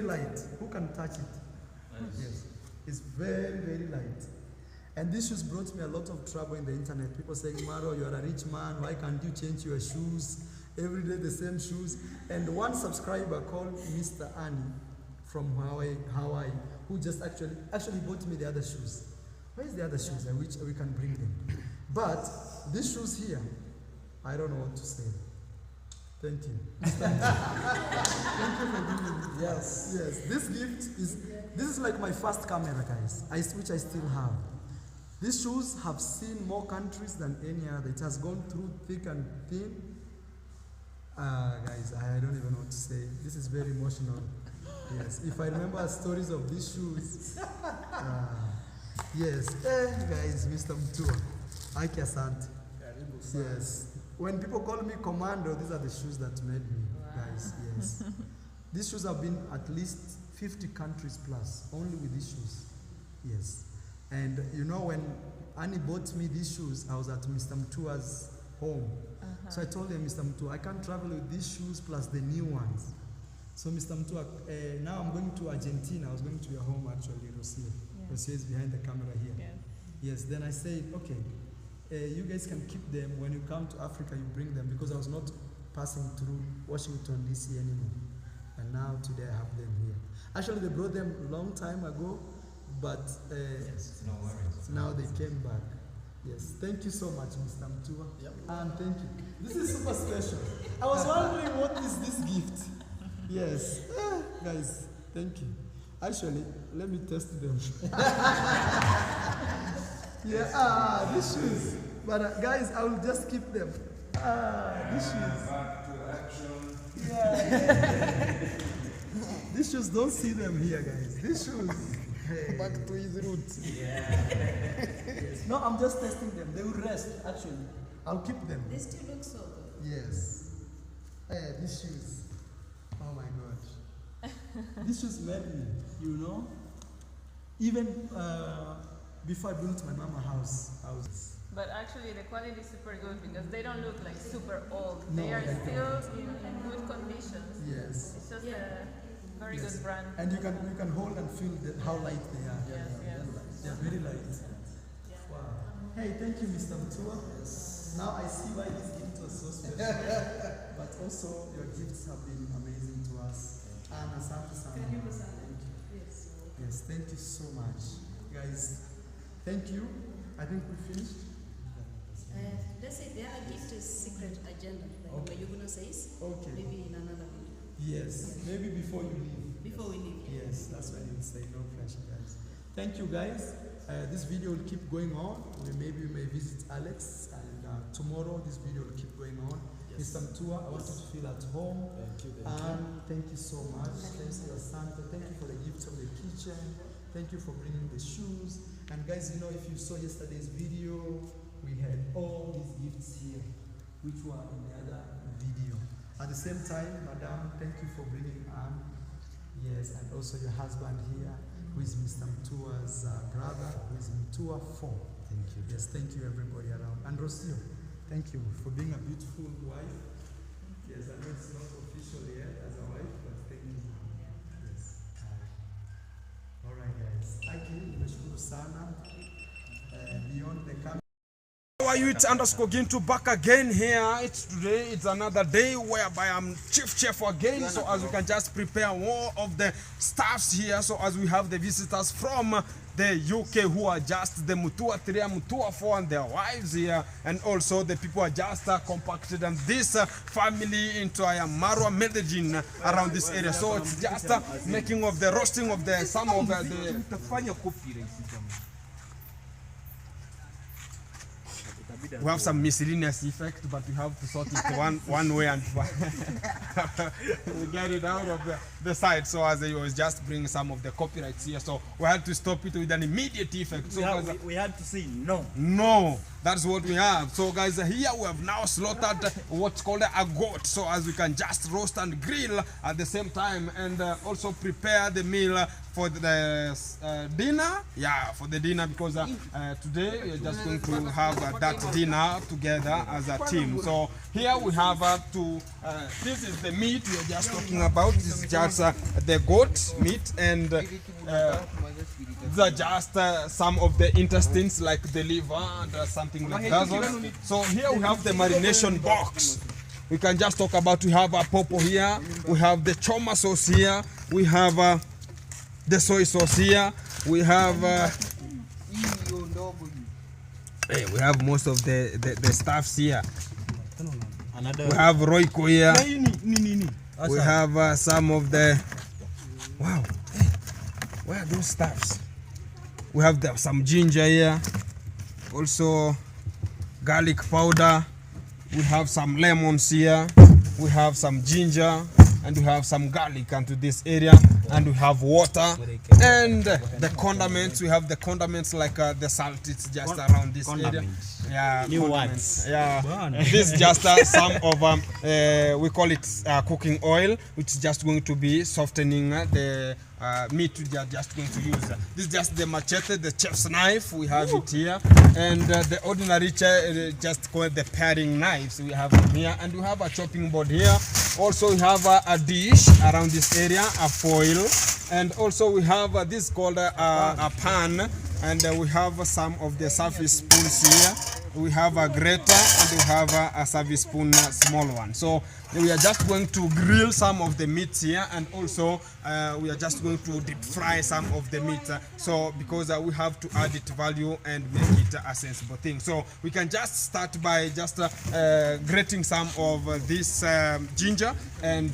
light. Who can touch it? Nice. Yes. It's very, very light. And these shoes brought me a lot of trouble in the internet. People saying, Maro, you're a rich man. Why can't you change your shoes? Every day the same shoes. And one subscriber called Mr. Annie from Hawaii, who just actually bought me the other shoes. Where's the other shoes? I wish we can bring them. But these shoes here, I don't know what to say. Thank you. Thank you for giving me. Yes. This gift is like my first camera, guys, which I still have. These shoes have seen more countries than any other. It has gone through thick and thin. Guys, I don't even know what to say. This is very emotional. Yes, if I remember stories of these shoes. Yes, guys, Mr. Mutua. Aki asante. Yes. When people call me Commando, these are the shoes that made me, guys. Yes. These shoes have been at least 50 countries plus, only with these shoes. Yes. And you know, when Annie bought me these shoes, I was at Mr. Mutua's home. So I told him, Mr. Mutua, I can't travel with these shoes plus the new ones. So Mr. Mutua, now I'm going to Argentina. I was going to your home actually, Rocio. Rocio is behind the camera here. Yes, then I said, okay, you guys can keep them. When you come to Africa, you bring them, because I was not passing through Washington, D.C. anymore. And now today I have them here. Actually, they brought them a long time ago, but yes, no worries. Now they came back. Yes, thank you so much, Mr. Mutua. Yep. And thank you. This is super special. I was wondering, what is this gift? Yes. Guys, thank you. Actually, let me test them. These shoes. But guys, I will just keep them. These shoes. Back to action. Yeah. These shoes, don't see them here, guys. These shoes. Hey. Back to his roots. Yes. No, I'm just testing them. They will rest, actually. I'll keep them. They still look so good. Yes. These shoes. Oh my gosh. These shoes made me, you know. Even before I built my mama house, But actually the quality is super good because they don't look like super old. No, they are they still in good conditions. Yes. It's just a very good brand. And you can hold and feel how light they are. Yes. They are very light. Wow. Hey, thank you, Mr. Mutua. Now I see why this gift was so special. But also your gifts have been amazing to us. And asante sana. Thank you. Yes, thank you so much. Guys, thank you. I think we finished. Let's say the other gift is secret agenda. Like what you're gonna say is maybe in another video. Yes, maybe before you leave. Before we leave. Yes, that's when you say no pressure, guys. Thank you, guys. This video will keep going on. Maybe we may visit Alex, and tomorrow this video will keep going on. Yes. Mr. Mutua, I want you to feel at home. Thank you so much. Thank you, Asante. Thank you for the gift of the kitchen. Thank you for bringing the shoes. And guys, you know, if you saw yesterday's video, we had all these gifts here, which were in the other video. At the same time, Madam, thank you for bringing Anne. Yes, and also your husband here, who is Mr. Mutua's brother, who is Mutua 4. Thank you. Yes, thank you everybody around. And Rocio, thank you for being a beautiful wife. Yes, I know it's not official yet as a wife, but thank you. Yes. All right, guys. Nimeshukuru sana. Beyond the camera. How are you? It's _Gintu back again here. It's another day whereby I'm chief chef again. So as we can just prepare more of the staffs here. So as we have the visitors from the UK who are just the Mutua 3, Mutua 4 and their wives here, and also the people are just compacted and this family into Marwa Medellin around this area. So it's just making of the roasting of the some of the. We have some miscellaneous effect, but we have to sort it one way and we get it out of the side. So as I was just bringing some of the copyrights here, so we had to stop it with an immediate effect. So we had to say no. No. that's what we have. So guys, here we have now slaughtered what's called a goat, so as we can just roast and grill at the same time, and also prepare the meal for the dinner. Yeah, for the dinner, because today we are just going to have that dinner together as a team. So here we have this is the meat we are just talking about. This is just the goat meat, and these are just some of the intestines, like the liver and something like that. So here we have the marination box. We can just talk about, we have a popo here, we have the choma sauce here, we have the soy sauce here, we have we have most of the stuffs here. We have roiko here. We have some of the, wow, hey, where are those stuffs? We have some ginger here, also garlic powder. We have some lemons here. We have some ginger, and we have some garlic into this area, and we have water and the condiments. We have the condiments like the salt. It's just around this area. Yeah, new ones. Yeah, this is just some of we call it cooking oil, which is just going to be softening the meat we are just going to use. This is just the machete, the chef's knife. We have it here, and the ordinary just called the paring knives. We have it here, and we have a chopping board here. Also, we have a dish around this area, a foil, and also we have this called a pan, and we have some of the service spoons here. We have a grater, and we have a service spoon, small one. So we are just going to grill some of the meats here, and also we are just going to deep fry some of the meat. So because we have to add it value and make it a sensible thing. So we can just start by just grating some of this ginger, and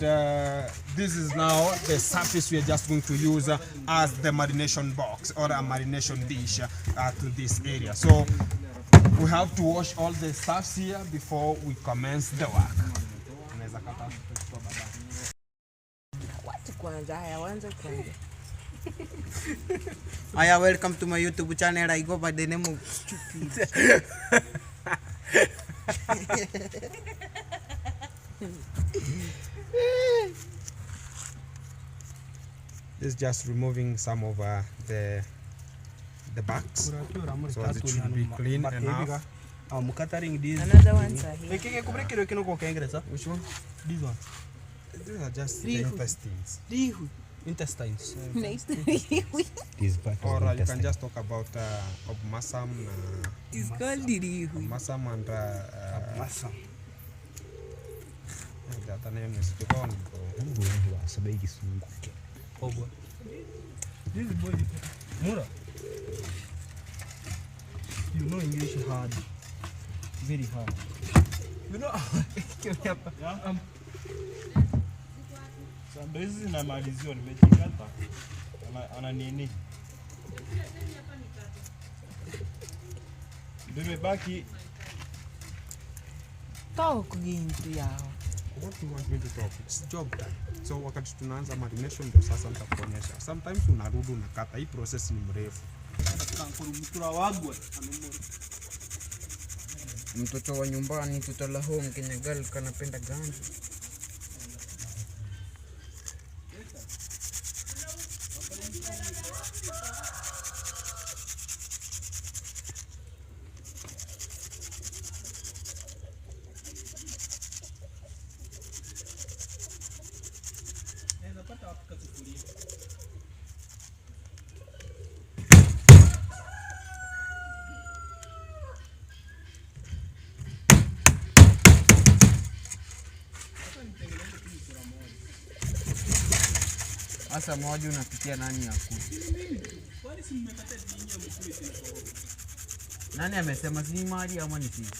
this is now the surface we are just going to use as the marination box or a marination dish to this area. So we have to wash all the stuffs here before we commence the work. Aya, welcome to my YouTube channel. I go by the name of Stupid. This is just removing some of the backs, so as it should be clean enough. Another one's are here. Which one? This one. These are just the intestines. Intestines. Or you can just talk about masam. It's called Rihu. Masam and the other name is Tukon. This is body. Mura. You know English hard. Very hard. You know. Sasa hizi zinamalizio nimejikata. Ana nini? Nimebaki Talk into yao. What do you want me to talk? It's job time. So wakati tunaanza marination ndio sasa nitakuonyesha. Sometimes unarudi unakata. Hii process ni mrefu. Mtoto wa nyumbani, mtoto la home, Kenya girl kanapenda gani? Asa moja unapitia nani yako? Nani amesema si mali ama ni sisi?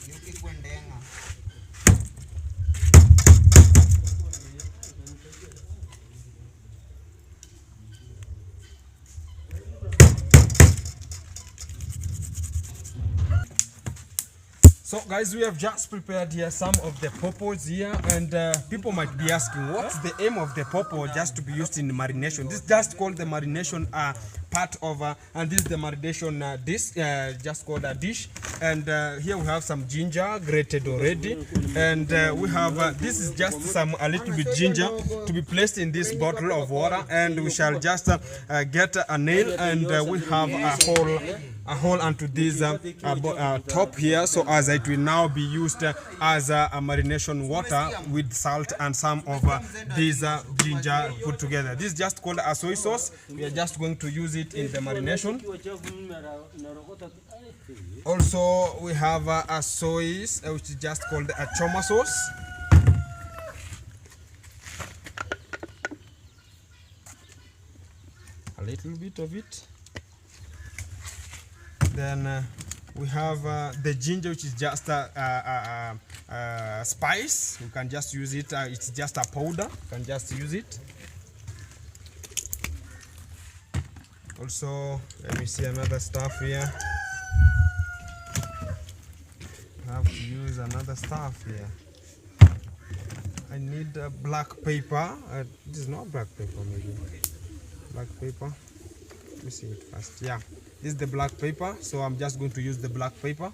Yuki kwendenga. So guys, we have just prepared here some of the popos here, and people might be asking, what's the aim of the popo just to be used in marination? This is just called the marination part of, and this is the marination dish, just called a dish. And here we have some ginger grated already, and we have this is just a little bit ginger to be placed in this bottle of water, and we shall just get a nail, and we have a hole onto this top here, so as it will now be used as a marination water with salt and some of this ginger put together. This is just called a soy sauce. We are just going to use it in the marination. Also, we have a soy, which is just called a choma sauce. A little bit of it. Then we have the ginger, which is just a spice. You can just use it. It's just a powder. You can just use it. Also, let me see another stuff here. I have to use another stuff here. I need black paper. This is not black paper, maybe. Black paper. Let me see it first. Yeah. This is the black paper, so I'm just going to use the black paper.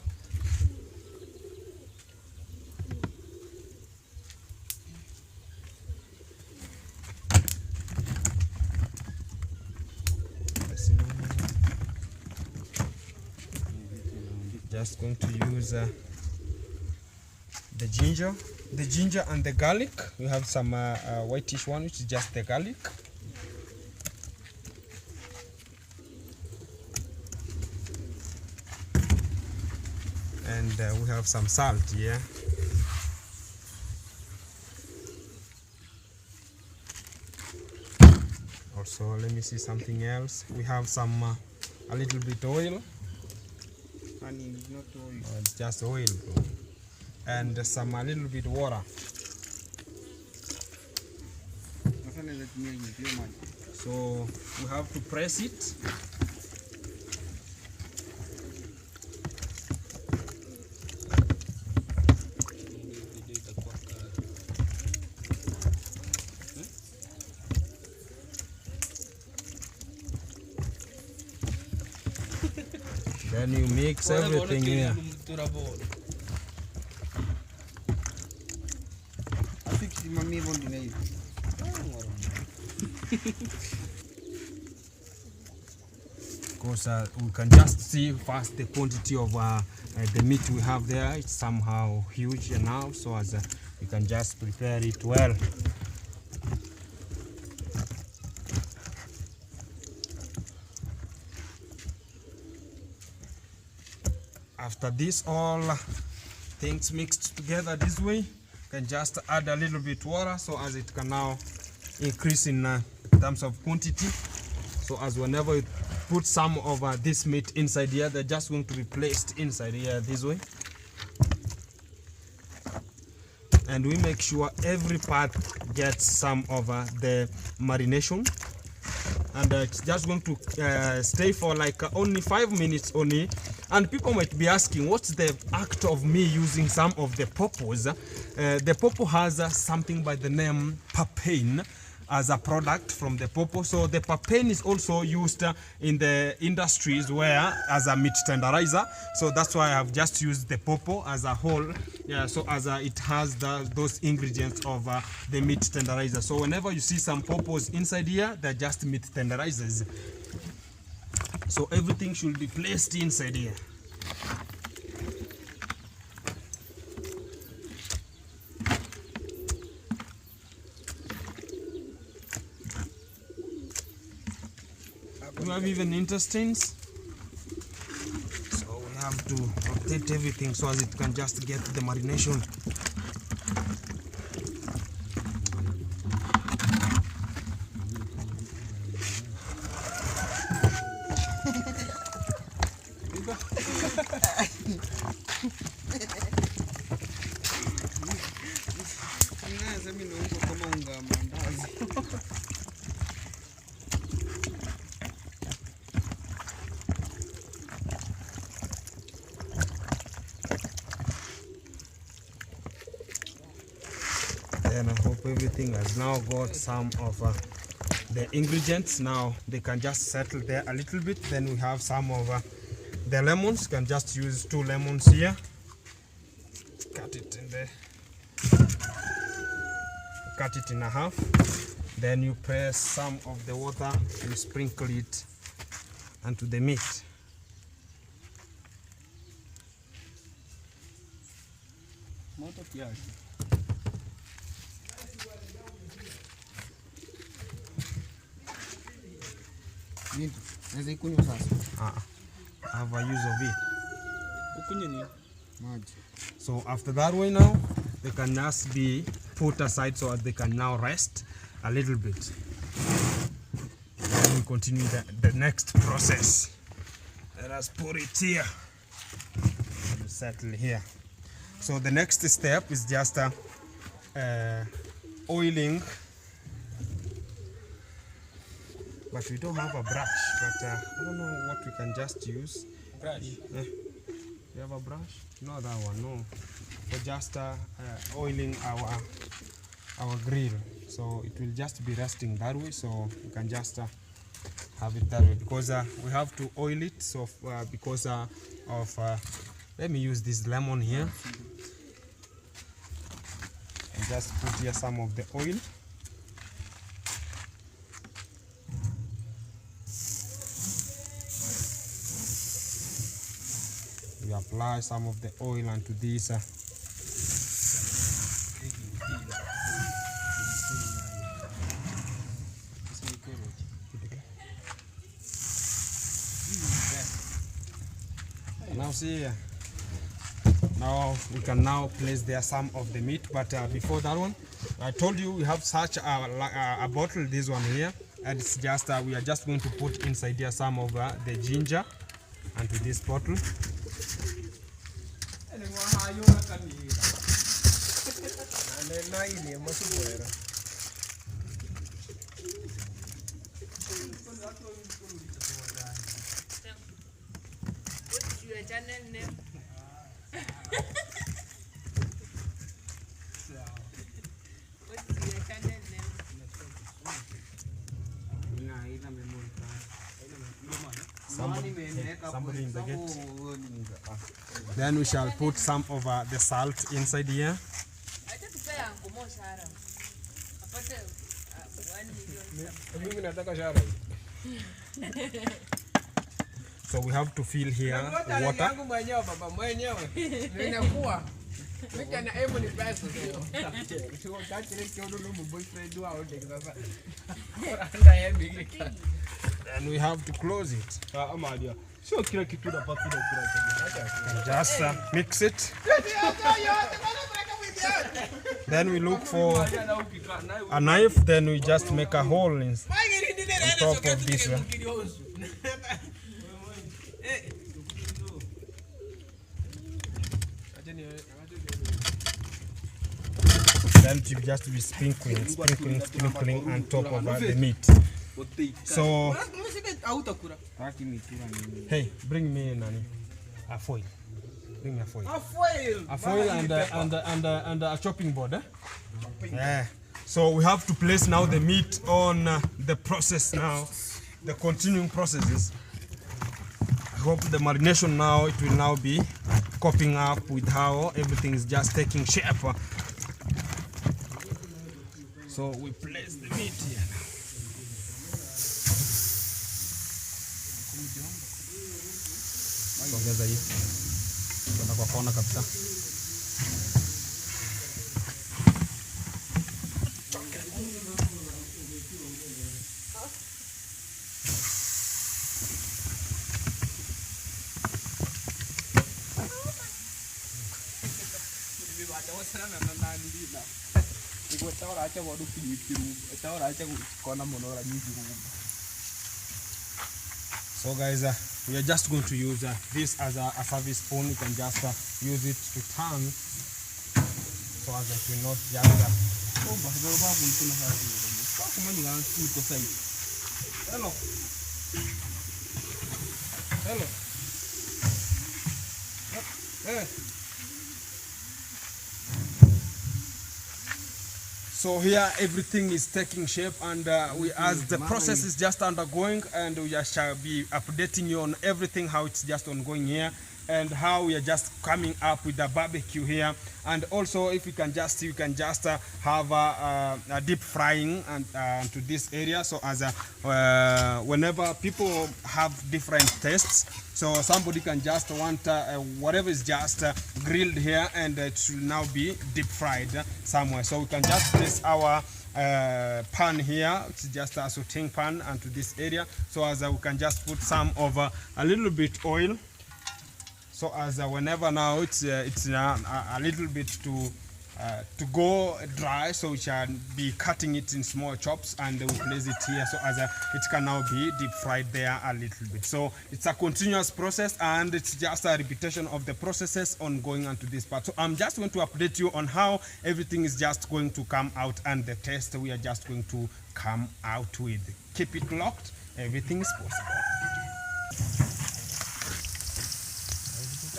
Just going to use the ginger and the garlic. We have some whitish one, which is just the garlic. And we have some salt here. Also, let me see something else. We have some a little bit oil. Honey, not oil. It's just oil, bro. And some a little bit water. So we have to press it. Then you mix everything here. Of course, we can just see first the quantity of the meat we have there. It's somehow huge enough, so as you can just prepare it well. After this, all things mixed together this way, you can just add a little bit water, so as it can now increase in terms of quantity. So as whenever you put some of this meat inside here, they're just going to be placed inside here this way. And we make sure every part gets some of the marination. And it's just going to stay for like only 5 minutes only. And people might be asking, what's the act of me using some of the pawpaws? The pawpaw has something by the name papain as a product from the pawpaw. So the papain is also used in the industries where as a meat tenderizer. So that's why I have just used the pawpaw as a whole. Yeah, so as it has those ingredients of the meat tenderizer. So whenever you see some pawpaws inside here, they're just meat tenderizers. So everything should be placed inside here. We have even intestines, so we have to rotate everything so as it can just get the marination. And I hope everything has now got some of the ingredients. Now they can just settle there a little bit. Then we have some of the lemons. You can just use 2 lemons here. Cut it in there. Cut it in half. Then you press some of the water. You sprinkle it onto the meat. Have a use of it. So after that way now, they can just be put aside so that they can now rest a little bit. Then we continue the next process. Let us put it here. Settle here. So the next step is just oiling. But we don't have a brush, but I don't know what we can just use. Brush? You have a brush? No, that one, no. We're just oiling our grill. So it will just be resting that way, so we can just have it that way. Because we have to oil it, so because of, let me use this lemon here. And just put here some of the oil. We apply some of the oil onto this. Now see, now we can now place there some of the meat, but before that one, I told you we have such a bottle, this one here, and it's just we are just going to put inside here some of the ginger into this bottle. Somebody in the gate. Then we shall put some of the salt inside here. So we have to fill here water. And we have to close it. And just mix it. Then we look for a knife. Then we just make a hole on top of this one. Then to just be sprinkling on top of the meat. So, hey, bring me a foil. Bring me a foil. A foil and a chopping board. Yeah. So we have to place now the meat on the process now, the continuing processes. I hope the marination now, it will now be coping up with how everything is just taking shape. So we place the meat here. Songeza hii. Kwenda kwa kona kabisa. So guys, we are just going to use this as a service spoon. You can just use it to turn so as it will not just hello. Hello. So here everything is taking shape, and as the process is just undergoing, and we shall be updating you on everything, how it's just ongoing here, and how we are just coming up with the barbecue here. And also, if you can just have a deep frying and to this area, so as whenever people have different tastes, so somebody can just want whatever is just grilled here, and it should now be deep fried somewhere. So we can just place our pan here, it's just a sauteing pan, and to this area, so as we can just put some of a little bit oil. So as whenever now it's a little bit to go dry, so we shall be cutting it in small chops, and we place it here, so as it can now be deep fried there a little bit. So it's a continuous process, and it's just a repetition of the processes ongoing onto this part. So I'm just going to update you on how everything is just going to come out, and the test we are just going to come out with. Keep it locked, everything is possible.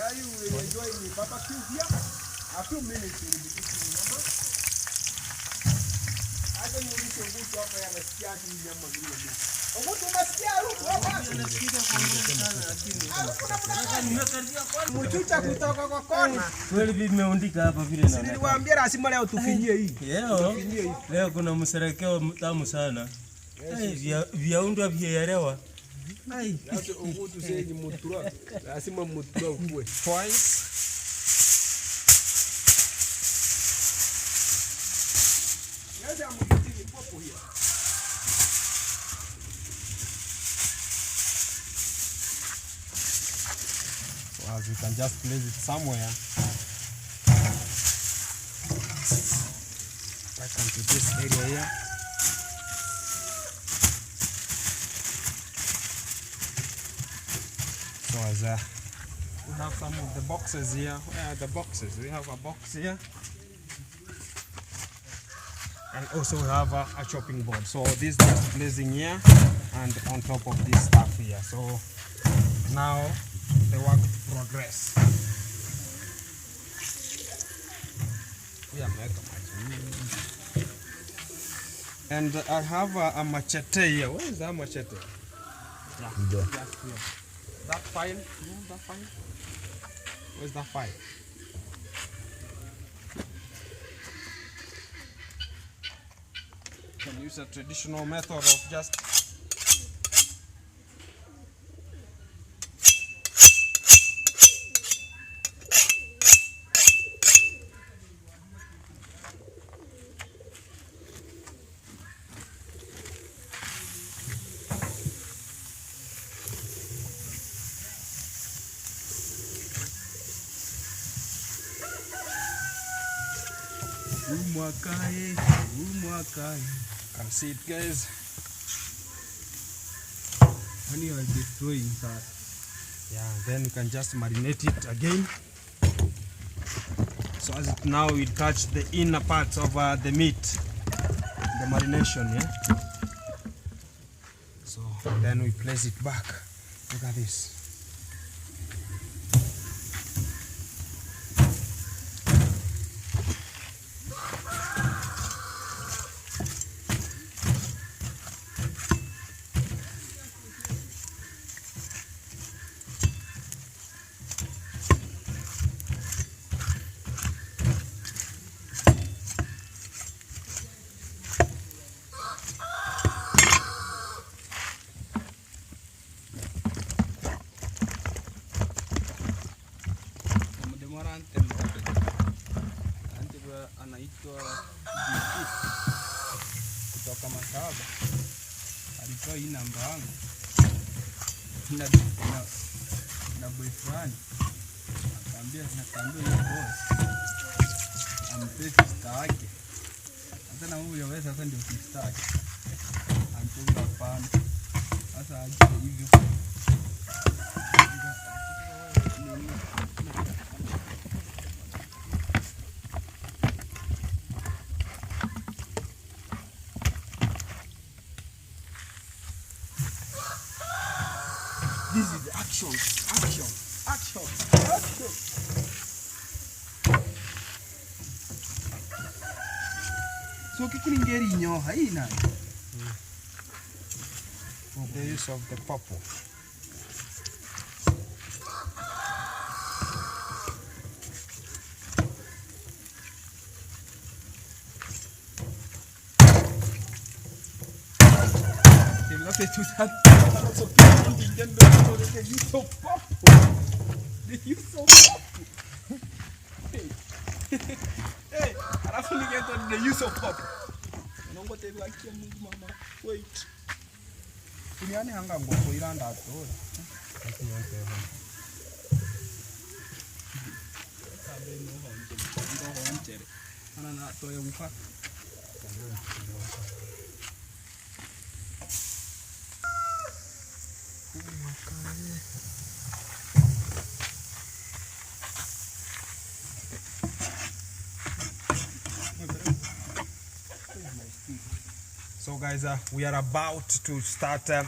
You will enjoy the barbecue here. A few minutes will be eating nyama. I don't know if you go to a nasikia tu nyama vile. Ugutu nasikia harufu hapa. Mchucha kutoka kwa kona. Kweli vimeundika hapa vile na. Niliwaambia lazima leo tufinyie hii. Leo kuna mserekeo mtamu sana. Viaundwa vyaelewa. Ai, sasa ugutu sasa ni mutura. Lazima mutura ukue. Twice. So as we can just place it somewhere right into this area here. So as we have some of the boxes here. Where are the boxes? We have a box here. And also we have a chopping board. So this is placing here and on top of this stuff here. So now the work progress. And I have a machete here. Where is that machete? Yeah, just here. That file? Yeah, that file? Where's that file? Can use a traditional method of just can see it, guys. When you are destroying that. Yeah, then you can just marinate it again. So as it now we touch the inner parts of the meat, the marination, yeah. So then we place it back. Look at this. Anaitwa kutoka Masaba, alitoa hii namba yangu na boyfriend, akaambia hiyo boss ampe sister yake. Sasa na huyo yaweza sasa ndio sister yake anatoa hapana. Sasa aje hivyo. This is action. So kikini ngeri nyo haina. The use of the purple. Love it to that. So the use of purple. The use of purple. Hey, alafu ningeta the use of purple. Nongo te like Mungu mama. Wait. Kuniani hanga ngoko iranda atora. Sabe no honje. Ndo honje. Ana na toya ufa. So guys, we are about to start the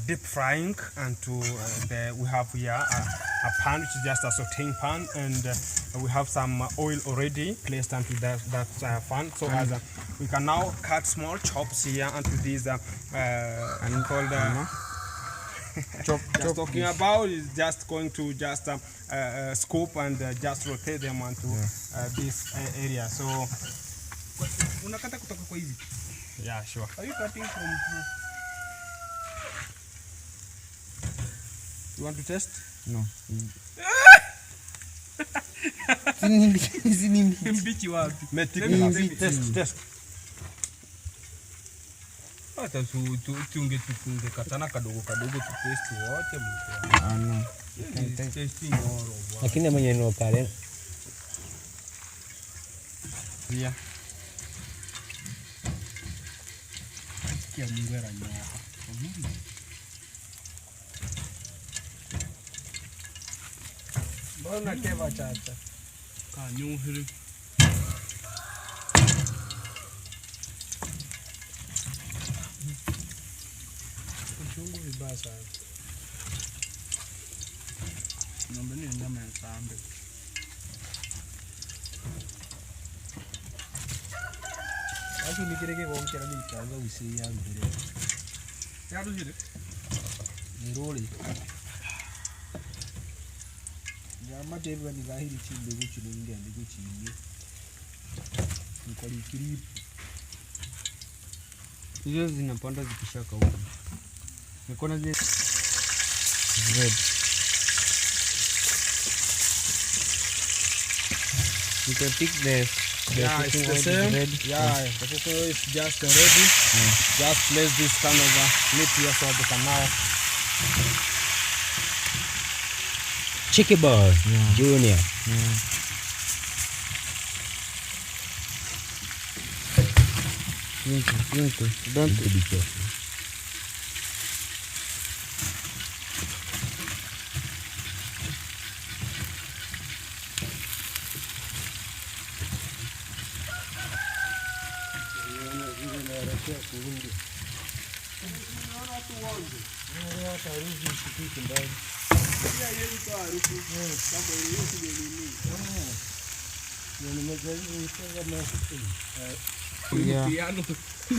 deep frying, and we have here a pan which is just a sauteing pan, and we have some oil already placed onto that pan. So as we can now cut small chops here onto this and called just talking about is just going to just scoop and just rotate them onto this area. So Unakata kutoka kwa hizi. yeah, sure. Are you cutting from here? You want to test? No. Mbichi wapi? Test. Hata tunge katana kadogo kadogo tu test wote mtu. No. Testing all. Lakini mwenye no pale. Yeah. Kia mngwera nyoka. Mbona keva chacha? Ka nyuhiri. Uchungu vibaya sana. Ngombe ni nyama ya sambe. Aki nikireke kwa mkera ni kaza usi ya mbere. Ya ruhire. Ni roli. Nyama tebwa ni gahiri chimbe guchino ngende guchimye. Nikoli kirip. Hizo zinapanda zikishaka huko. Niko na zile red. You can pick the Yeah, it's the same. red. Yeah, the cooking oil is just ready. Just place this kind of meat here so they can now. Chicky boy, Junior. Twinkle. Don't Be careful.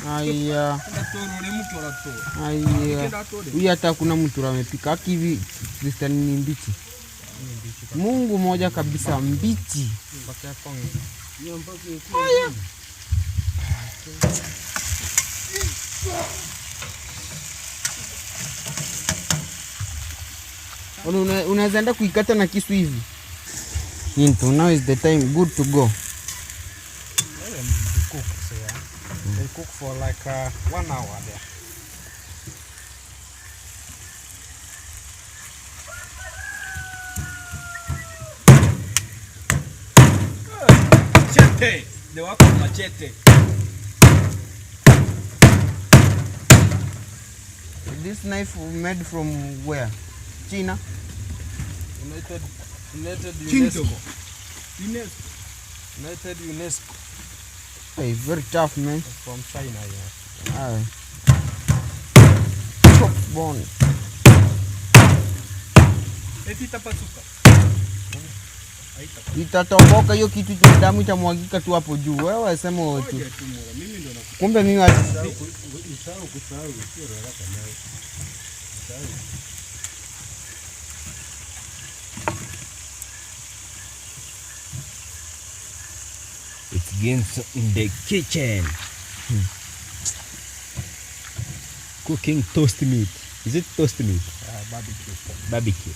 Aya. Ndatorore mtu arato. Aya. Huyu hata kuna mtu amepika hivi Kristiani ni mbichi. Mungu moja kabisa mbichi. Aya. Unaweza enda kuikata na kisu hivi. Into now is the time good to go. They cook for like 1 hour there. Machete. The work of machete. This knife made from where? China? United Kingdom. United UNESCO. Hey, very tough, man. From China, yeah. Aye. Chop bone. Eti tapasuka. itatoboka hiyo kitu, damu itamwagika tu hapo juu. Wewe sema tu. Kumbe mimi Usahau sio haraka nayo. It's Ginso in the kitchen. Cooking toast meat. Is it toast meat? Barbecue. Barbecue.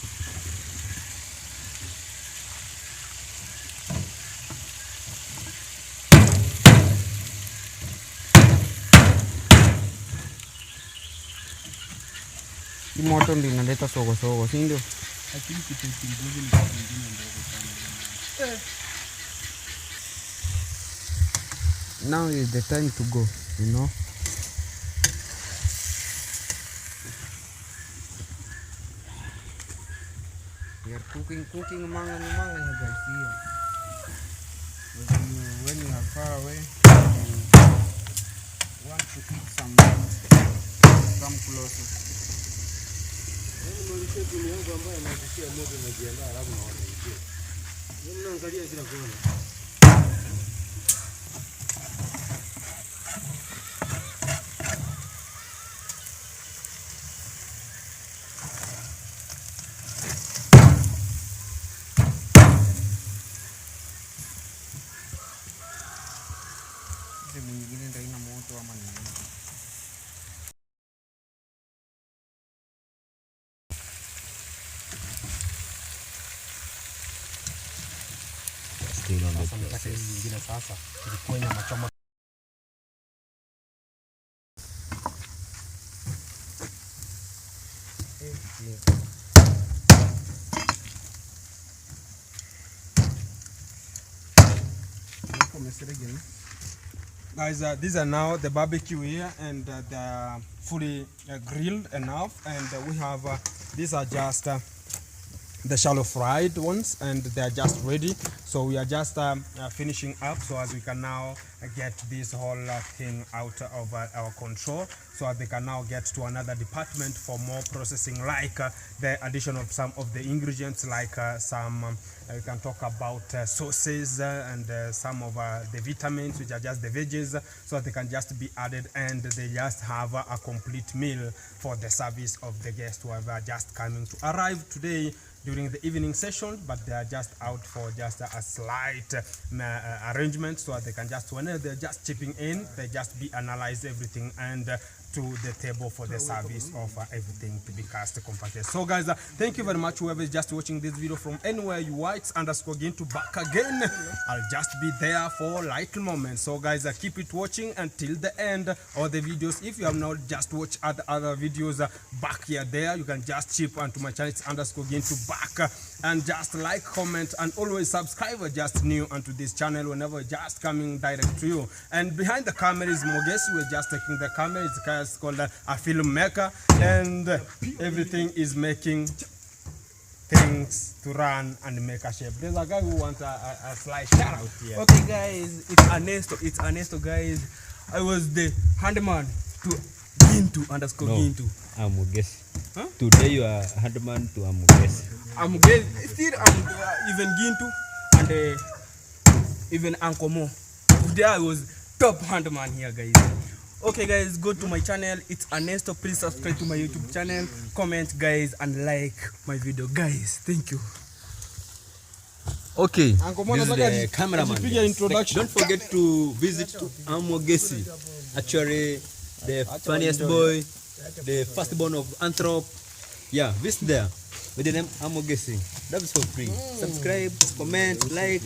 hii moto ndio inaleta sogo, si ndio? Lakini kitu kingine ni kitu kingine ndogo sana. Now is the time to go, you know. We are cooking manga guys here. When you are far away, you want to eat some meat, come closer. Mwingine ndio ina moto ama nini? Still on the process. Nyingine sasa ilikuwa nyama choma. Guys, these are now the barbecue here, and they are fully grilled enough, and we have these are just the shallow fried ones, and they are just ready. So we are just finishing up so as we can now get this whole thing out of our control, so that they can now get to another department for more processing, like the addition of some of the ingredients, like some we can talk about sauces and some of the vitamins, which are just the veggies, so that they can just be added, and they just have a complete meal for the service of the guests who are just coming to arrive today during the evening session, but they are just out for just a slight arrangement, so that they can just, when they're just chipping in, they just be analyze everything and to the table for the service of everything to be cast compacted. So guys, thank you very much whoever is just watching this video from anywhere you are. It's _Gintu back again. I'll just be there for little moments. So guys, keep it watching until the end of the videos. If you have not just watched other videos back here, there you can just chip onto my channel. It's _Gintu back, and just like, comment, and always subscribe. Just new onto this channel whenever just coming direct to you. And behind the camera is Mogesi. We're just taking the camera. It's called a filmmaker, and everything is making things to run and make a shape. There's a guy who wants a slight shout out here. Okay guys, it's Ernesto guys. I was the handman to Gintu _Gintu. I'm Mugesi. Huh? Today you are handman to Mugesi. I'm still even Gintu and even Uncle Mo. Today I was top handman here guys. Okay guys, go to my channel. It's Ernesto. Please subscribe to my YouTube channel, comment guys, and like my video guys. Thank you. Okay, Uncle Mo, this is the cameraman. introduction. Don't forget to visit Amogesi. Actually, the funniest boy, the firstborn of Anthrop. Yeah, visit there with the name Amogesi. That is for free. Subscribe, comment, like.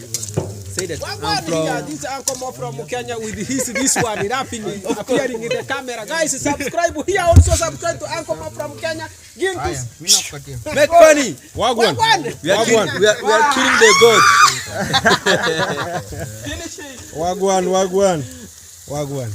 Say that I'm from. This Uncle Mo from Kenya with this one rapping, appearing in the camera. Guys, subscribe here. Also subscribe to Uncle Mo from Kenya. Make funny. Wagwan. We are killing the goat. Wagwan.